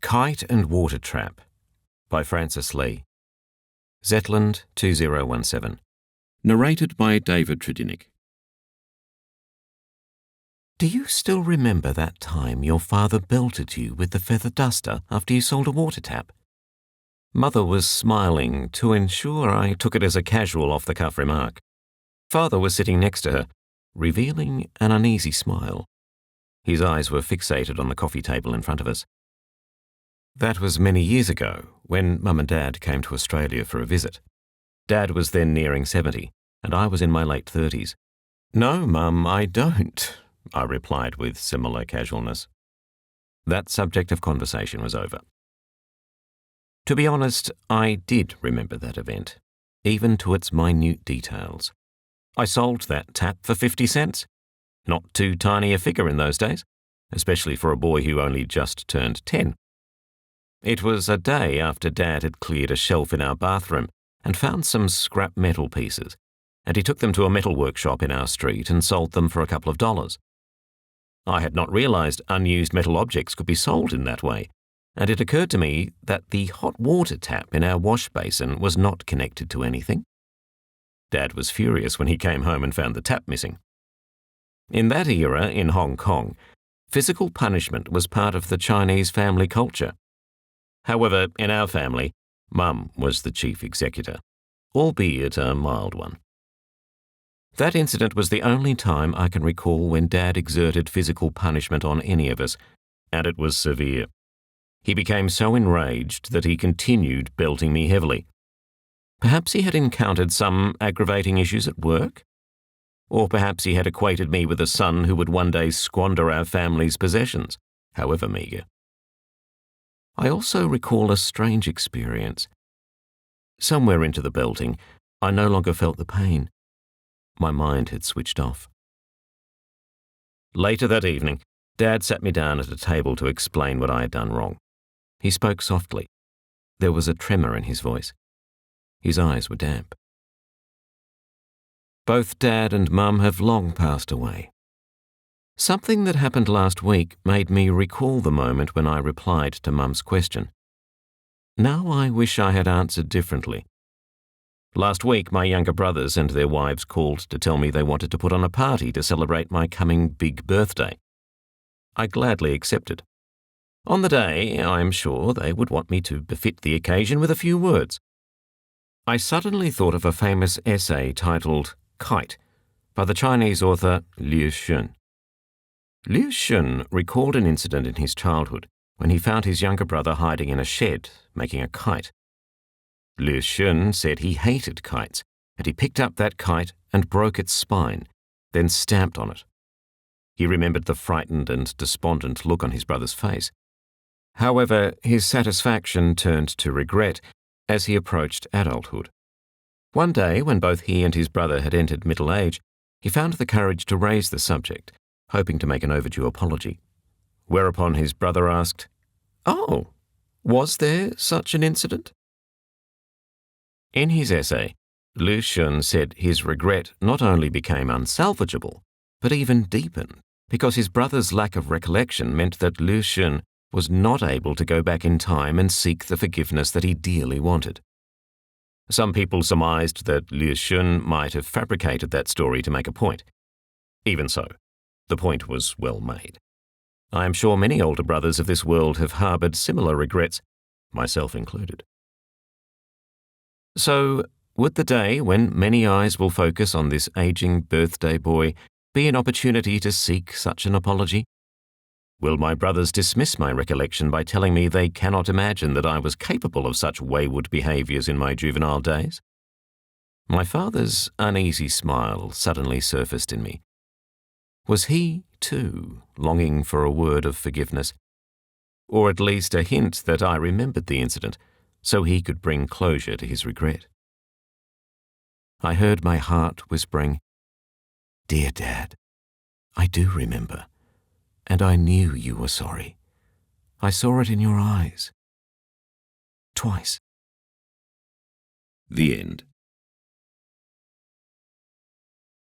Kite and Water Trap by Francis Lee. Zetland 2017. Narrated by David Tredinnick. Do you still remember that time your father belted you with the feather duster after you sold a water tap? Mother was smiling to ensure I took it as a casual off-the-cuff remark. Father was sitting next to her, revealing an uneasy smile. His eyes were fixated on the coffee table in front of us. That was many years ago, when Mum and Dad came to Australia for a visit. Dad was then nearing 70, and I was in my late 30s. "No, Mum, I don't," I replied with similar casualness. That subject of conversation was over. To be honest, I did remember that event, even to its minute details. I sold that tap for 50 cents. Not too tiny a figure in those days, especially for a boy who only just turned 10. It was a day after Dad had cleared a shelf in our bathroom and found some scrap metal pieces, and he took them to a metal workshop in our street and sold them for a couple of dollars. I had not realized unused metal objects could be sold in that way, and it occurred to me that the hot water tap in our wash basin was not connected to anything. Dad was furious when he came home and found the tap missing. In that era in Hong Kong, physical punishment was part of the Chinese family culture. However, in our family, Mum was the chief executor, albeit a mild one. That incident was the only time I can recall when Dad exerted physical punishment on any of us, and it was severe. He became so enraged that he continued belting me heavily. Perhaps he had encountered some aggravating issues at work? Or perhaps he had equated me with a son who would one day squander our family's possessions, however meagre. I also recall a strange experience. Somewhere into the belting, I no longer felt the pain. My mind had switched off. Later that evening, Dad sat me down at a table to explain what I had done wrong. He spoke softly. There was a tremor in his voice. His eyes were damp. Both Dad and Mum have long passed away. Something that happened last week made me recall the moment when I replied to Mum's question. Now I wish I had answered differently. Last week, my younger brothers and their wives called to tell me they wanted to put on a party to celebrate my coming big birthday. I gladly accepted. On the day, I'm sure they would want me to befit the occasion with a few words. I suddenly thought of a famous essay titled Kite by the Chinese author Liu Xun. Liu Xun recalled an incident in his childhood when he found his younger brother hiding in a shed, making a kite. Liu Xun said he hated kites, and he picked up that kite and broke its spine, then stamped on it. He remembered the frightened and despondent look on his brother's face. However, his satisfaction turned to regret as he approached adulthood. One day, when both he and his brother had entered middle age, he found the courage to raise the subject, hoping to make an overdue apology. Whereupon his brother asked, "Oh, was there such an incident?" In his essay, Liu Xun said his regret not only became unsalvageable, but even deepened, because his brother's lack of recollection meant that Liu Xun was not able to go back in time and seek the forgiveness that he dearly wanted. Some people surmised that Liu Xun might have fabricated that story to make a point. Even so, the point was well made. I am sure many older brothers of this world have harbored similar regrets, myself included. So, would the day when many eyes will focus on this aging birthday boy be an opportunity to seek such an apology? Will my brothers dismiss my recollection by telling me they cannot imagine that I was capable of such wayward behaviours in my juvenile days? My father's uneasy smile suddenly surfaced in me. Was he, too, longing for a word of forgiveness? Or at least a hint that I remembered the incident, so he could bring closure to his regret? I heard my heart whispering, "Dear Dad, I do remember, and I knew you were sorry. I saw it in your eyes. Twice." The end.